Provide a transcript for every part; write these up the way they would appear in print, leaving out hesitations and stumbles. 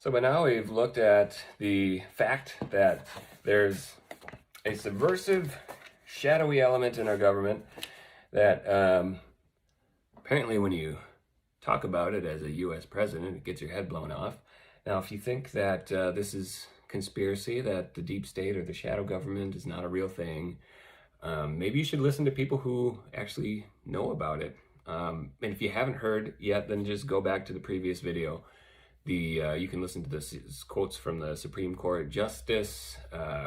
So by now we've looked at the fact that there's a subversive, shadowy element in our government that apparently when you talk about it as a US president, it gets your head blown off. Now, if you think that this is conspiracy, that the deep state or the shadow government is not a real thing, maybe you should listen to people who actually know about it. And if you haven't heard yet, then just go back to the previous video. You can listen to this quotes from the Supreme Court Justice,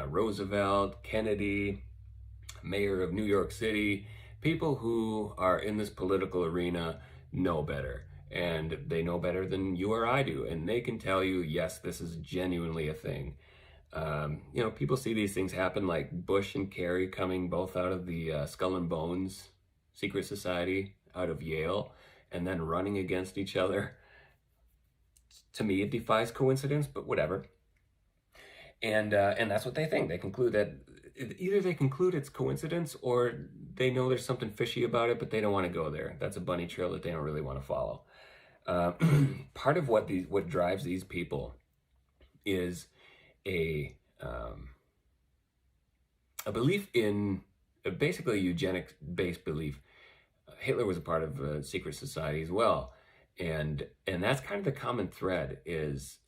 Roosevelt, Kennedy, Mayor of New York City. People who are in this political arena know better, and they know better than you or I do, and they can tell you, yes, this is genuinely a thing. People see these things happen, like Bush and Kerry coming both out of the Skull and Bones secret society out of Yale and then running against each other. To me, it defies coincidence, but whatever. And that's what they think. They conclude that either they conclude it's coincidence or they know there's something fishy about it, but they don't want to go there. That's a bunny trail that they don't really want to follow. Part of what drives these people is a belief in basically a eugenics-based belief. Hitler was a part of a secret society as well. And that's kind of the common thread is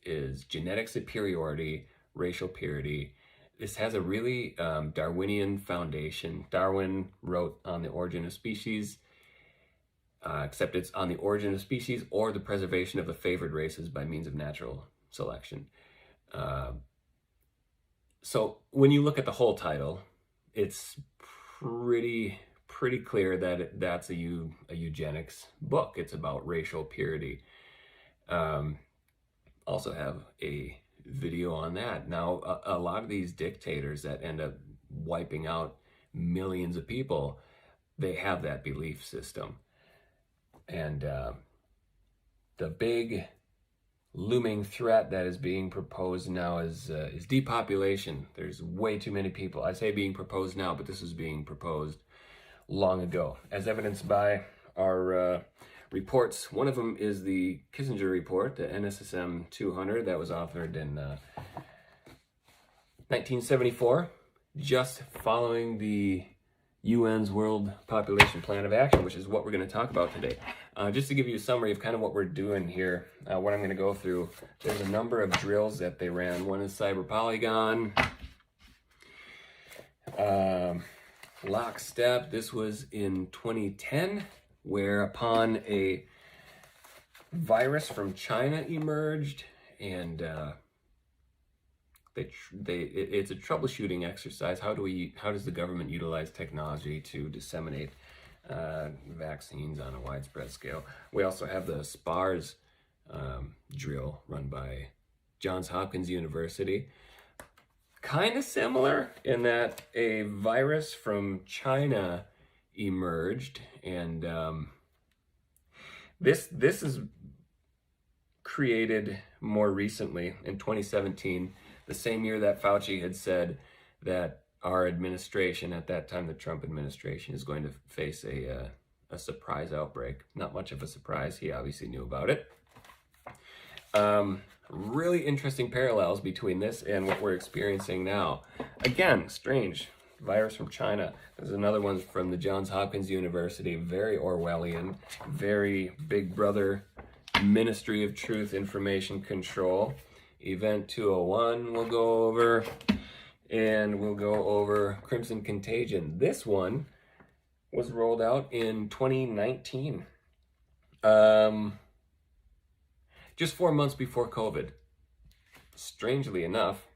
genetic superiority, racial purity. This has a really Darwinian foundation. Darwin wrote on the origin of species, except it's on the origin of species or the preservation of the favored races by means of natural selection. So when you look at the whole title, it's pretty clear that that's a eugenics book. It's about racial purity. Also have a video on that. Now, a lot of these dictators that end up wiping out millions of people, they have that belief system. And the big looming threat that is being proposed now is depopulation. There's way too many people. I say being proposed now, but this is being proposed long ago, as evidenced by our reports. One of them is the Kissinger report, the NSSM 200, that was authored in 1974, just following the UN's World Population Plan of Action, which is what we're going to talk about today. Just to give you a summary of kind of what we're doing here, what I'm going to go through, there's a number of drills that they ran. One is Cyber Polygon, Lockstep. This was in 2010, where upon a virus from China emerged, and it's a troubleshooting exercise. How does the government utilize technology to disseminate vaccines on a widespread scale? We also have the SPARS drill run by Johns Hopkins University. Kind of similar in that a virus from China emerged, and this is created more recently in 2017, the same year that Fauci had said that our administration, at that time the Trump administration, is going to face a surprise outbreak. Not much of a surprise. He obviously knew about it. Really interesting parallels between this and what we're experiencing now. Again, strange. Virus from China. There's another one from the Johns Hopkins University, very Orwellian, very Big Brother, Ministry of Truth Information Control. Event 201 we'll go over, and we'll go over Crimson Contagion. This one was rolled out in 2019. Just 4 months before COVID. Strangely enough,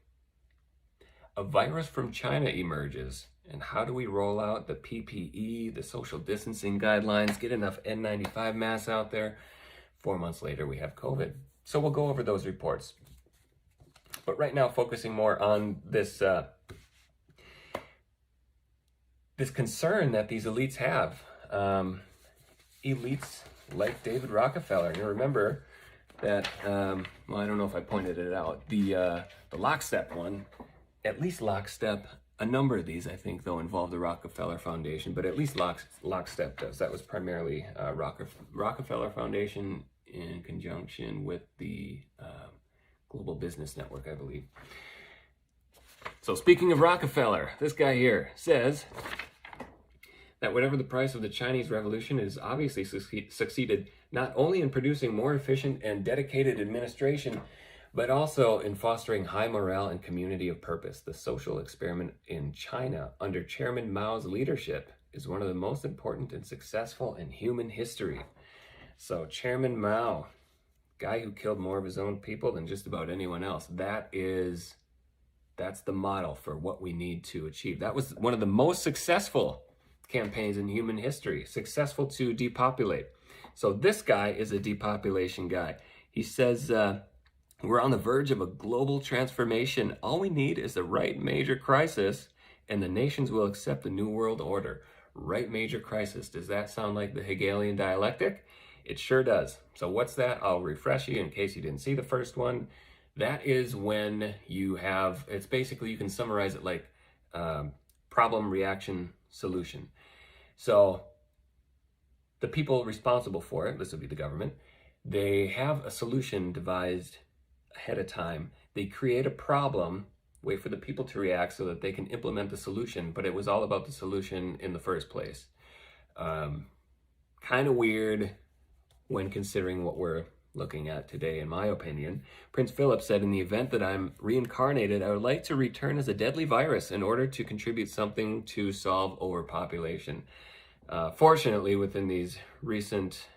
a virus from China emerges. And how do we roll out the PPE, the social distancing guidelines, get enough N95 masks out there? 4 months later, we have COVID. So we'll go over those reports. But right now, focusing more on this concern that these elites have. Elites like David Rockefeller. You remember that, well, I don't know if I pointed it out, the Lockstep one, at least Lockstep, a number of these, I think, though, involve the Rockefeller Foundation, but at least Lockstep does. That was primarily Rockefeller Foundation in conjunction with the Global Business Network, I believe. So speaking of Rockefeller, this guy here says that whatever the price of the Chinese Revolution is obviously succeeded not only in producing more efficient and dedicated administration, but also in fostering high morale and community of purpose. The social experiment in China under Chairman Mao's leadership is one of the most important and successful in human history. So Chairman Mao, guy who killed more of his own people than just about anyone else, that's the model for what we need to achieve. That was one of the most successful campaigns in human history, successful to depopulate. So this guy is a depopulation guy. He says, we're on the verge of a global transformation. All we need is the right major crisis, and the nations will accept the new world order. Right major crisis. Does that sound like the Hegelian dialectic? It sure does. So what's that? I'll refresh you in case you didn't see the first one. That is when you have, it's basically, you can summarize it like problem, reaction, solution. So the people responsible for it, this would be the government, they have a solution devised ahead of time. They create a problem, wait for the people to react so that they can implement the solution, but it was all about the solution in the first place. Kind of weird when considering what we're looking at today, in my opinion. Prince Philip said, in the event that I'm reincarnated, I would like to return as a deadly virus in order to contribute something to solve overpopulation. Fortunately, within these recent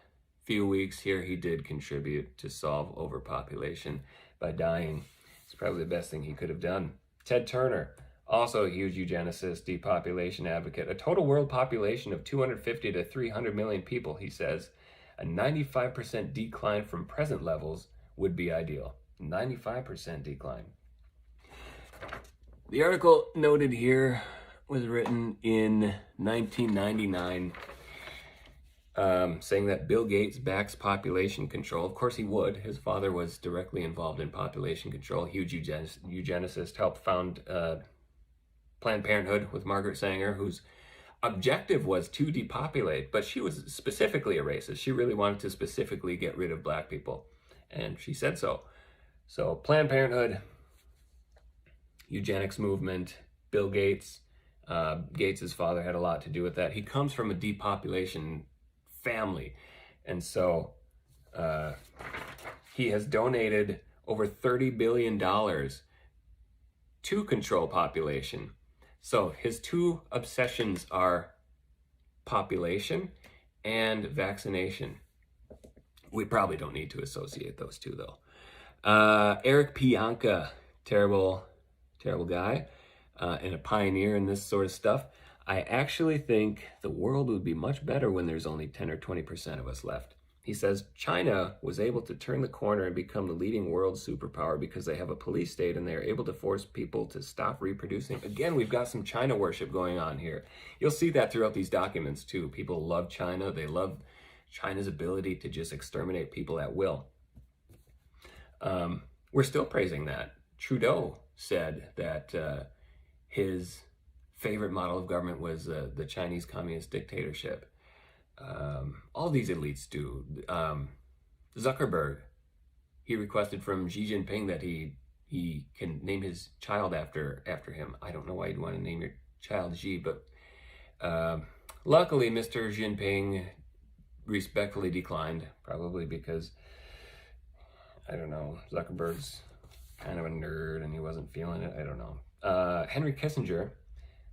few weeks here, he did contribute to solve overpopulation by dying. It's probably the best thing he could have done. Ted Turner, also a huge eugenicist, depopulation advocate. A total world population of 250 to 300 million people, he says. A 95% decline from present levels would be ideal. 95% decline. The article noted here was written in 1999, saying that Bill Gates backs population control. Of course he would. His father was directly involved in population control. Huge eugenicist, helped found Planned Parenthood with Margaret Sanger, whose objective was to depopulate, but she was specifically a racist. She really wanted to specifically get rid of black people, and she said so. So Planned Parenthood, eugenics movement, Bill Gates, Gates's father had a lot to do with that. He comes from a depopulation family, and so he has donated over $30 billion to control population. So his two obsessions are population and vaccination. We probably don't need to associate those two, though. Eric Pianka, terrible guy, and a pioneer in this sort of stuff. I actually think the world would be much better when there's only 10 or 20% of us left. He says China was able to turn the corner and become the leading world superpower because they have a police state and they are able to force people to stop reproducing. Again, we've got some China worship going on here. You'll see that throughout these documents too. People love China. They love China's ability to just exterminate people at will. We're still praising that. Trudeau said that his favorite model of government was the Chinese communist dictatorship. All these elites do. Zuckerberg, he requested from Xi Jinping that he can name his child after him. I don't know why you'd want to name your child Xi, but luckily Mr. Jinping respectfully declined, probably because, I don't know, Zuckerberg's kind of a nerd and he wasn't feeling it. I don't know. Henry Kissinger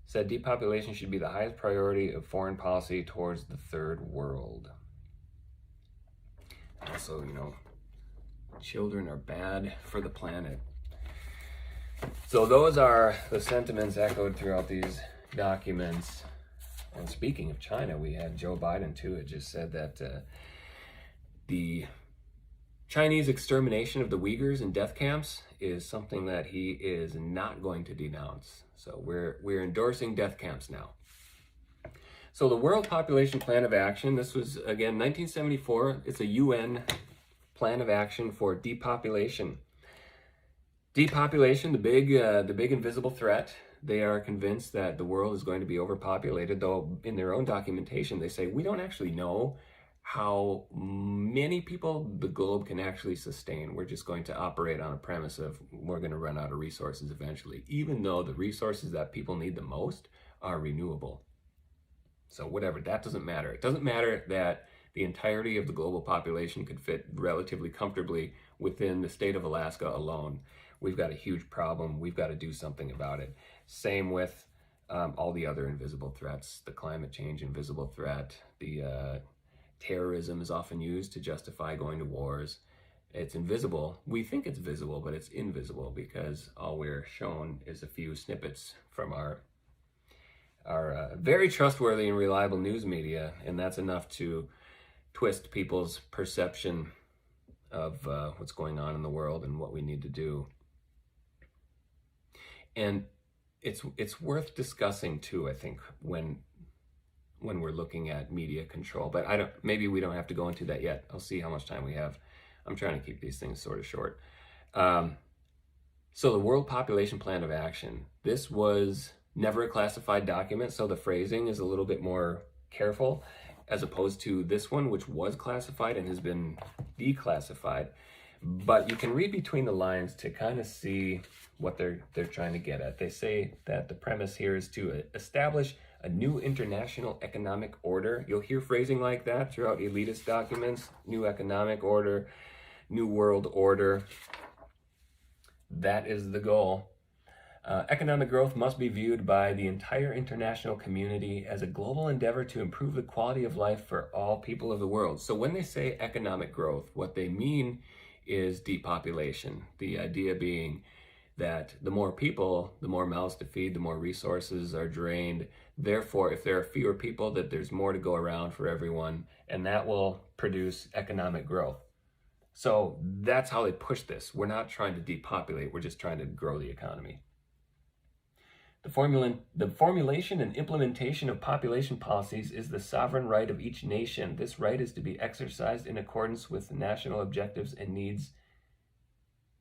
said depopulation should be the highest priority of foreign policy towards the third world. Also, you know, children are bad for the planet. So those are the sentiments echoed throughout these documents. And speaking of China, we had Joe Biden too. It just said that the Chinese extermination of the Uyghurs in death camps is something that he is not going to denounce. So we're endorsing death camps now. So the World Population Plan of Action, this was, again, 1974. It's a UN plan of action for depopulation. Depopulation, the big invisible threat. They are convinced that the world is going to be overpopulated, though in their own documentation they say, we don't actually know how many people the globe can actually sustain. We're just going to operate on a premise of we're going to run out of resources eventually, even though the resources that people need the most are renewable. So whatever, that doesn't matter. It doesn't matter that the entirety of the global population could fit relatively comfortably within the state of Alaska alone. We've got a huge problem. We've got to do something about it. Same with all the other invisible threats, the climate change invisible threat, the terrorism is often used to justify going to wars. It's invisible. We think it's visible, but it's invisible because all we're shown is a few snippets from our very trustworthy and reliable news media, and that's enough to twist people's perception of what's going on in the world and what we need to do. And it's worth discussing too, I think, when we're looking at media control. But maybe we don't have to go into that yet. I'll see how much time we have. I'm trying to keep these things sort of short. So the World Population Plan of Action, this was never a classified document, so the phrasing is a little bit more careful as opposed to this one, which was classified and has been declassified. But you can read between the lines to kind of see what they're trying to get at. They say that the premise here is to establish a new international economic order. You'll hear phrasing like that throughout elitist documents: new economic order, new world order. That is the goal. Economic growth must be viewed by the entire international community as a global endeavor to improve the quality of life for all people of the world. So when they say economic growth, what they mean is depopulation. The idea being that the more people, the more mouths to feed, the more resources are drained. Therefore, if there are fewer people, that there's more to go around for everyone, and that will produce economic growth. So that's how they push this. We're not trying to depopulate, we're just trying to grow the economy. The formulation and implementation of population policies is the sovereign right of each nation. This right is to be exercised in accordance with national objectives and needs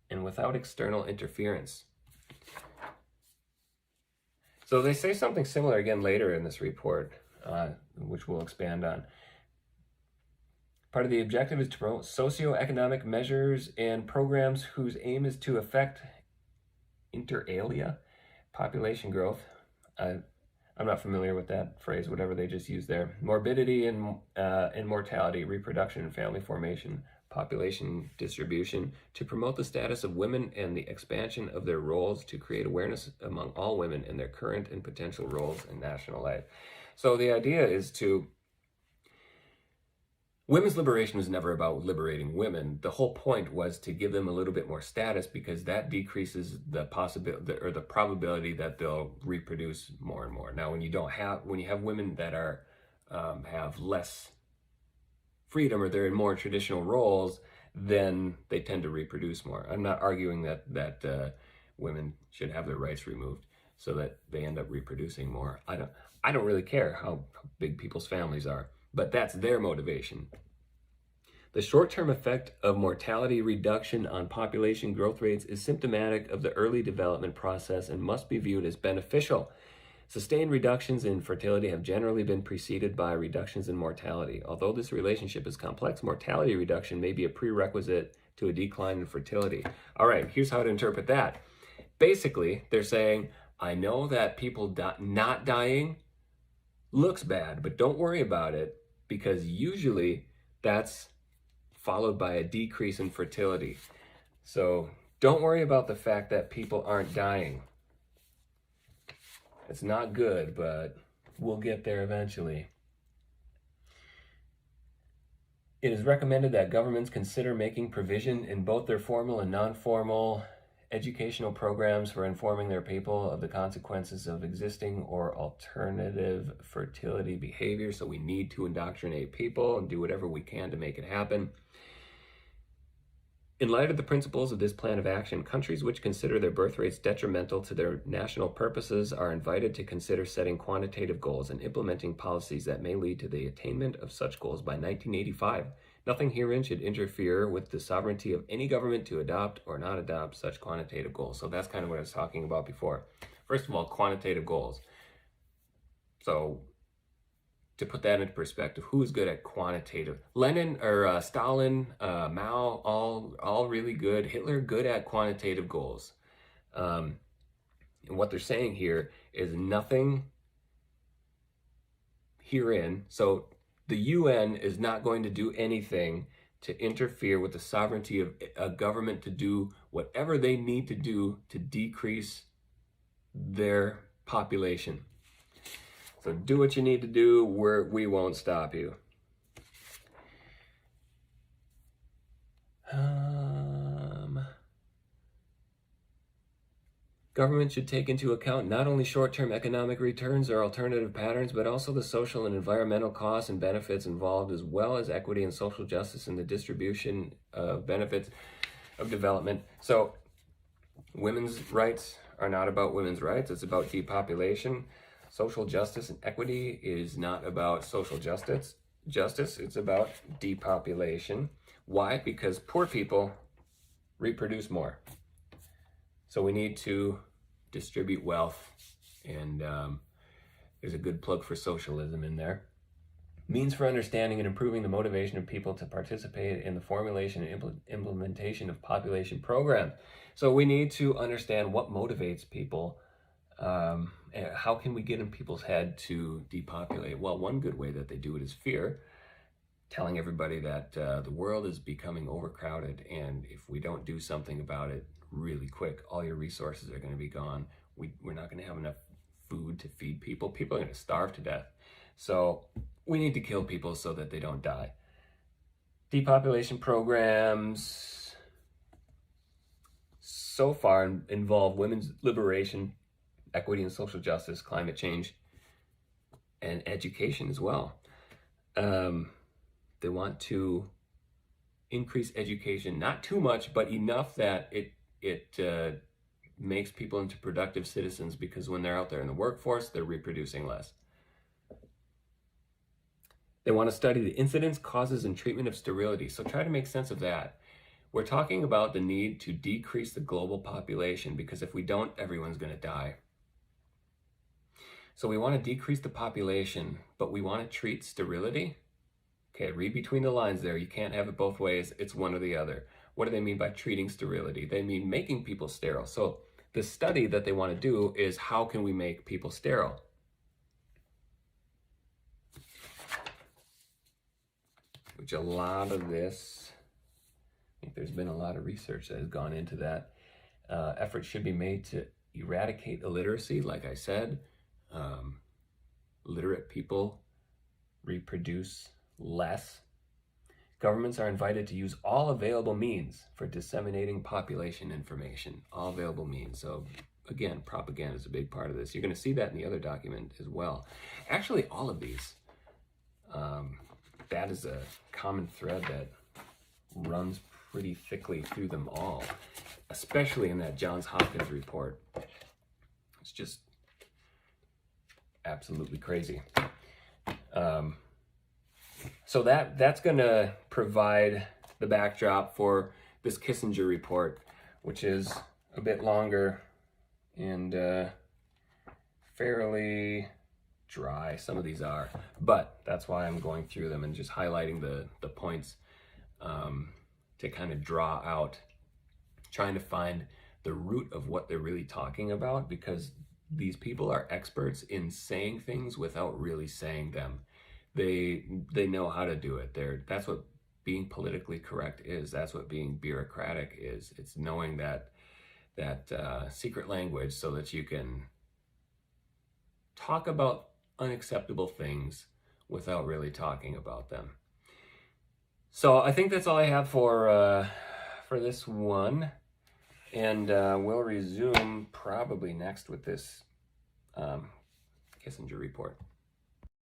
and without external interference. So they say something similar again later in this report, which we'll expand on. Part of the objective is to promote socioeconomic measures and programs whose aim is to affect inter alia population growth. I'm not familiar with that phrase, whatever they just used there. Morbidity and mortality, reproduction and family formation, population distribution, to promote the status of women and the expansion of their roles, to create awareness among all women in their current and potential roles in national life. So the idea is to women's liberation was never about liberating women. The whole point was to give them a little bit more status, because that decreases the possibility or the probability that they'll reproduce more and more. Now, when you have women that are have less freedom, or they're in more traditional roles, then they tend to reproduce more. I'm not arguing that women should have their rights removed so that they end up reproducing more. I don't really care how big people's families are, but that's their motivation. The short-term effect of mortality reduction on population growth rates is symptomatic of the early development process and must be viewed as beneficial. Sustained reductions in fertility have generally been preceded by reductions in mortality. Although this relationship is complex, mortality reduction may be a prerequisite to a decline in fertility. All right, here's how to interpret that. Basically, they're saying, I know that people not dying looks bad, but don't worry about it, because usually that's followed by a decrease in fertility. So don't worry about the fact that people aren't dying. It's not good, but we'll get there eventually. It is recommended that governments consider making provision in both their formal and non-formal educational programs for informing their people of the consequences of existing or alternative fertility behavior. So we need to indoctrinate people and do whatever we can to make it happen. In light of the principles of this plan of action, countries which consider their birth rates detrimental to their national purposes are invited to consider setting quantitative goals and implementing policies that may lead to the attainment of such goals by 1985. Nothing herein should interfere with the sovereignty of any government to adopt or not adopt such quantitative goals. So that's kind of what I was talking about before. First of all, quantitative goals. So to put that into perspective, who is good at quantitative? Lenin or Stalin, Mao, all really good. Hitler, good at quantitative goals. And what they're saying here is nothing herein. So the UN is not going to do anything to interfere with the sovereignty of a government to do whatever they need to do to decrease their population. So do what you need to do, we won't stop you. Government should take into account not only short-term economic returns or alternative patterns, but also the social and environmental costs and benefits involved, as well as equity and social justice in the distribution of benefits of development. So women's rights are not about women's rights, it's about depopulation. Social justice and equity is not about social justice, it's about depopulation. Why? Because poor people reproduce more. So we need to distribute wealth, and there's a good plug for socialism in there. Means for understanding and improving the motivation of people to participate in the formulation and implementation of population programs. So we need to understand what motivates people. How can we get in people's head to depopulate? Well, one good way that they do it is fear, telling everybody that the world is becoming overcrowded, and if we don't do something about it really quick, all your resources are going to be gone. We're not going to have enough food to feed people. People are going to starve to death. So we need to kill people so that they don't die. Depopulation programs so far involve women's liberation, equity and social justice, climate change, and education as well. They want to increase education, not too much, but enough that it makes people into productive citizens, because when they're out there in the workforce, they're reproducing less. They want to study the incidence, causes, and treatment of sterility. So try to make sense of that. We're talking about the need to decrease the global population, because if we don't, everyone's going to die. So we want to decrease the population, but we want to treat sterility. Okay, read between the lines there. You can't have it both ways. It's one or the other. What do they mean by treating sterility? They mean making people sterile. So the study that they want to do is, how can we make people sterile? Which a lot of this, I think there's been a lot of research that has gone into that. Efforts should be made to eradicate illiteracy, like I said. Literate people reproduce less. Governments are invited to use all available means for disseminating population information. All available means. So again, propaganda is a big part of this. You're going to see that in the other document as well. Actually, all of these, that is a common thread that runs pretty thickly through them all, especially in that Johns Hopkins report. It's just absolutely crazy. So that's going to provide the backdrop for this Kissinger report, which is a bit longer and fairly dry. Some of these are, but that's why I'm going through them and just highlighting the points to kind of draw out, trying to find the root of what they're really talking about, because these people are experts in saying things without really saying them. They know how to do it. That's what being politically correct is. That's what being bureaucratic is. It's knowing that secret language so that you can talk about unacceptable things without really talking about them. So I think that's all I have for this one, and we'll resume probably next with this Kissinger report.